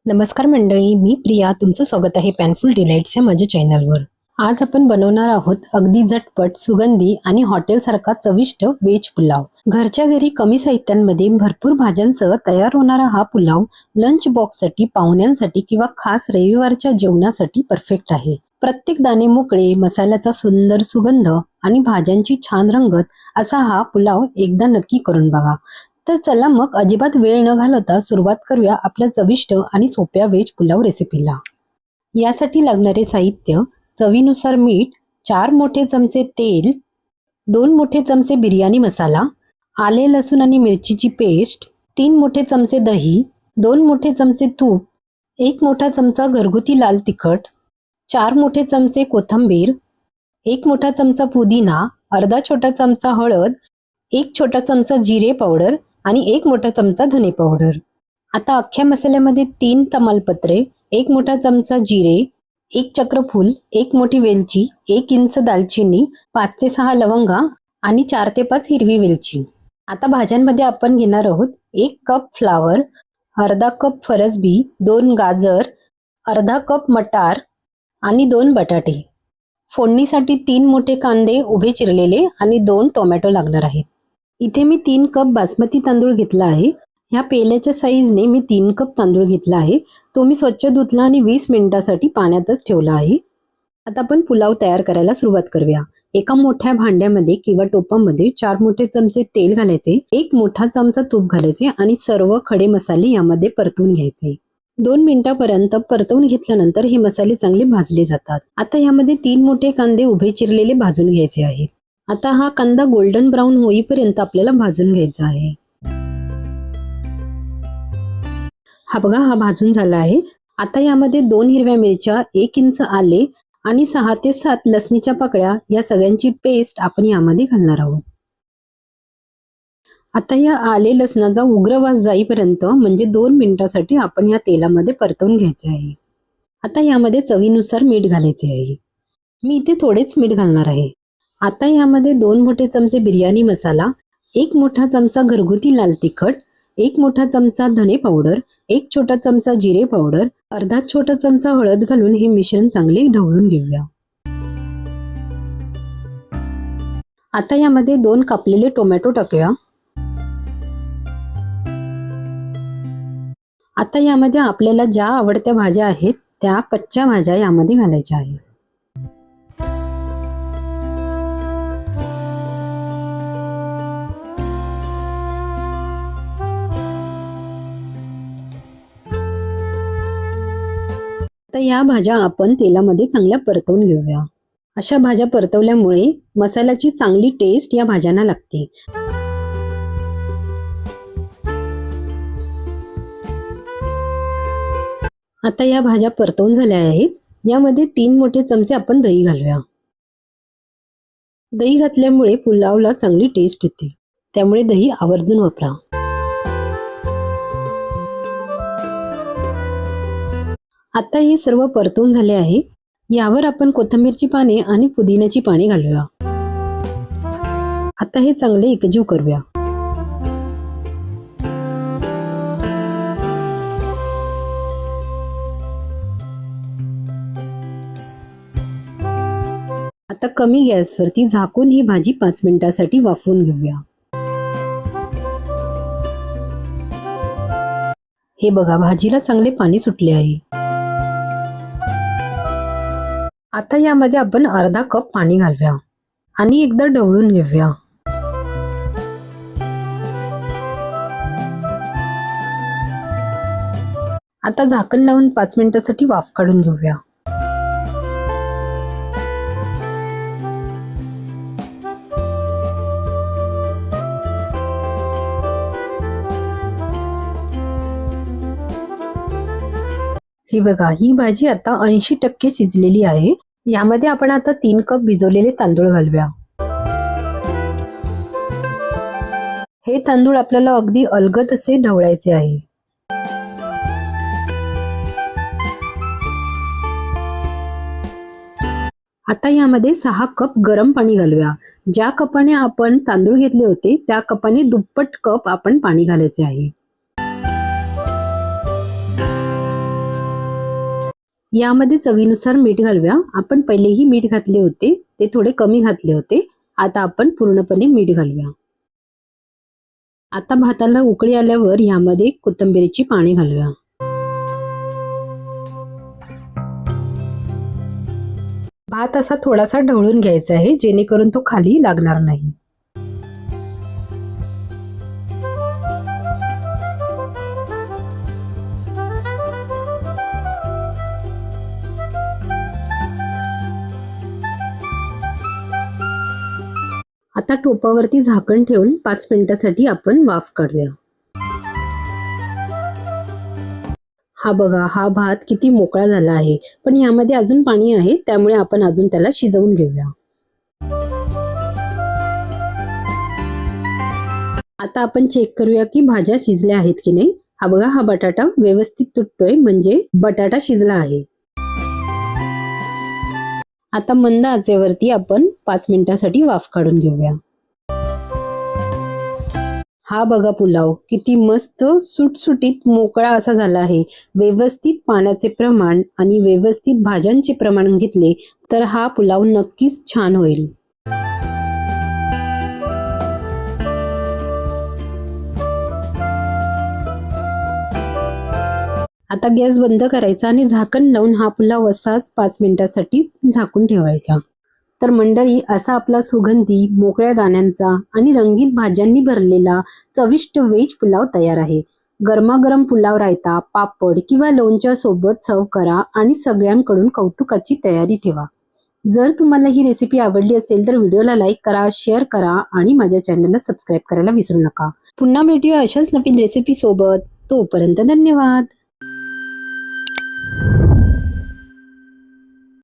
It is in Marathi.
नमस्कार मंडळी, मी प्रिया. तुमचं स्वागत आहे पॅनफुल डिलाइट्स या माझ्या चॅनलवर. आज आपण बनवणार आहोत अगदी झटपट, सुगंधी आणि हॉटेलसारखा चविष्ट व्हेज पुलाव. घरच्या घरी कमी साहित्यांमध्ये भरपूर भाज्यांसह तयार होणारा हा पुलाव लंच बॉक्ससाठी, पाहुण्यांसाठी किंवा खास रविवारच्या जेवणासाठी परफेक्ट आहे. प्रत्येक दाणे मोकळे, मसाल्याचा सुंदर सुगंध आणि भाज्यांची छान रंगत असा हा पुलाव एकदा नक्की करून बघा. तर चला मग अजिबात वेळ न घालवता सुरुवात करूया आपल्या चविष्ट आणि सोप्या व्हेज पुलाव रेसिपीला. यासाठी लागणारे साहित्य: चवीनुसार मीठ, 4 मोठे चमचे तेल, 2 मोठे चमचे बिर्याणी मसाला, आले लसूण आणि मिरचीची पेस्ट, 3 मोठे चमचे दही, 2 मोठे चमचे तूप, 1 मोठा चमचा घरगुती लाल तिखट, 4 मोठे चमचे कोथिंबीर, 1 मोठा चमचा पुदिना, अर्धा छोटा चमचा हळद, 1 छोटा चमचा जिरे पावडर आणि 1 मोठा चमचा धने पावडर. आता अख्ख्या मसाल्यामध्ये 3 तमालपत्रे, 1 मोठा चमचा जिरे, 1 चक्रफूल, 1 मोठी वेलची, 1 इंच दालचिनी, 5 ते 6 लवंगा आणि 4 ते 5 हिरवी वेलची. आता भाज्यांमध्ये आपण घेणार आहोत 1 कप फ्लावर, अर्धा कप फरसबी, 2 गाजर, अर्धा कप मटार आणि 2 बटाटे. फोडणीसाठी 3 मोठे कांदे उभे चिरलेले आणि 2 टोमॅटो लागणार आहेत. इथे मी 3 कप बासमती तांदूळ घेतला आहे. ह्या पेल्याच्या साईजने मी 3 कप तांदूळ घेतला आहे. तो मी स्वच्छ धुतला आणि 20 मिनिटासाठी पाण्यातच ठेवला आहे. आता आपण पुलाव तयार करायला सुरुवात करूया. एका मोठ्या भांड्यामध्ये किंवा टोपामध्ये 4 मोठे चमचे तेल घालायचे, 1 मोठा चमचा तूप घालायचे आणि सर्व खडे मसाले यामध्ये परतून घ्यायचे. 2 मिनिटांपर्यंत परतवून घेतल्यानंतर हे मसाले चांगले भाजले जातात. आता यामध्ये 3 मोठे कांदे उभे चिरलेले भाजून घ्यायचे आहेत. आता हा कांदा गोल्डन ब्राऊन होईपर्यंत आपल्याला भाजून घ्यायचा आहे. हा बघा, हा भाजून झाला आहे. आता यामध्ये 2 हिरव्या मिरच्या, 1 इंच आले आणि 6 ते 7 लसणीच्या पाकळ्या या सगळ्यांची पेस्ट आपण यामध्ये घालणार आहोत. आता या आले लसणाचा उग्र वास जाईपर्यंत म्हणजे 2 मिनिटांसाठी आपण या तेलामध्ये परतवून घ्यायचे आहे. आता यामध्ये चवीनुसार मीठ घालायचे आहे. मी इथे थोडेच मीठ घालणार आहे. आता यामध्ये 2 मोठे चमचे बिर्याणी मसाला, 1 मोठा चमचा घरगुती लाल तिखट, 1 मोठा चमचा धने पावडर, 1 छोटा चमचा जिरे पावडर, अर्धा छोटा चमचा हळद घालून हे मिश्रण चांगले ढवळून घेऊया. आता यामध्ये 2 कापलेले टोमॅटो टाकूया. आता यामध्ये आपल्याला ज्या आवडत्या भाज्या आहेत त्या कच्च्या भाज्या यामध्ये घालायच्या आहेत. आता या भाज्या आपण तेलामध्ये चांगल्या परतवून घेऊया. अशा भाज्या परतवल्यामुळे मसाल्याची चांगली टेस्ट या भाज्यांना लागते. आता या भाज्या परतवून झाल्या आहेत. यामध्ये 3 मोठे चमचे आपण दही घालूया. दही घातल्यामुळे पुलावला चांगली टेस्ट येते, त्यामुळे दही आवर्जून वापरा. आता हे सर्व परतून झाले आहे. यावर आपण कोथिंबीरची पाने आणि पुदिन्याची पाने घालूया. आता हे चांगले एकजीव करूया. आता कमी गॅसवरती झाकून ही भाजी 5 मिनिटांसाठी वाफवून घेऊया. हे बघा, भाजीला चांगले पाणी सुटले आहे. आता यामध्ये आपण अर्धा कप पाणी घालूया आणि एकदा ढवळून घेऊया. आता झाकण लावून 5 मिनिटांसाठी वाफ काढून घेऊया. ही बघा, ही भाजी आता 80% शिजलेली आहे. यामध्ये आपण आता 3 कप भिजवलेले तांदूळ घालूया. हे तांदूळ आपल्याला अगदी अलगद असे ढवळायचे आहे. आता यामध्ये 6 कप गरम पाणी घालूया. ज्या कपाने आपण तांदूळ घेतले होते त्या कपाने दुप्पट कप आपण पाणी घालायचे आहे. यामध्ये चवीनुसार मीठ घालूया। आपण पहिलेही मीठ घातले होते, ते थोडे कमी घातले होते। आता आपण पूर्णपणे मीठ घालूया। आता भाताला उकळी आल्यावर यामध्ये कोथिंबीरची पाने घालूया। भात असा थोडासा ढवळून घ्यायचा आहे, जेणेकरून तो खाली लागणार नाही। आता टोपावरती झाकण ठेवून 5 मिनिटांसाठी आपण वाफ काढूया। हा बघा, हा भात किती मोकळा झाला आहे, पण यामध्ये अजून पाणी आहे, त्यामुळे आपण अजून त्याला शिजवून घेऊया। आता आपण चेक करूया की भाज्या शिजल्या आहेत की नाही। हा बघा, हा बटाटा व्यवस्थित तुटतोय, म्हणजे बटाटा शिजला आहे। आता मंद आचेवरती आपण 5 मिनिटांसाठी वाफ काढून घेऊया। हा बघा, पुलाव किती मस्त सुटसुटीत मोकळा असा झाला आहे। व्यवस्थित पाण्याचे प्रमाण आणि व्यवस्थित भाज्यांचे प्रमाण घेतले तर हा पुलाव नक्कीच छान होईल। आता गॅस बंद करायचा आणि झाकण लावून हा पुलाव असाच 5 मिनिटांसाठी झाकून ठेवायचा। तर मंडळी, असा आपला सुगंधी, मोकळ्या दाण्यांचा आणि रंगीत भाज्यांनी भरलेला चविष्ट व्हेज पुलाव तयार आहे। गरमागरम पुलाव रायता, पापड किंवा लोणच्या सोबत सर्व्ह करा आणि सगळ्यांकडून कौतुकाची तयारी ठेवा। जर तुम्हाला ही रेसिपी आवडली असेल तर व्हिडिओला लाईक करा, शेअर करा आणि माझ्या चॅनलला सबस्क्राईब करायला विसरू नका। पुन्हा भेटूया अशाच नवीन रेसिपी सोबत। तोपर्यंत धन्यवाद।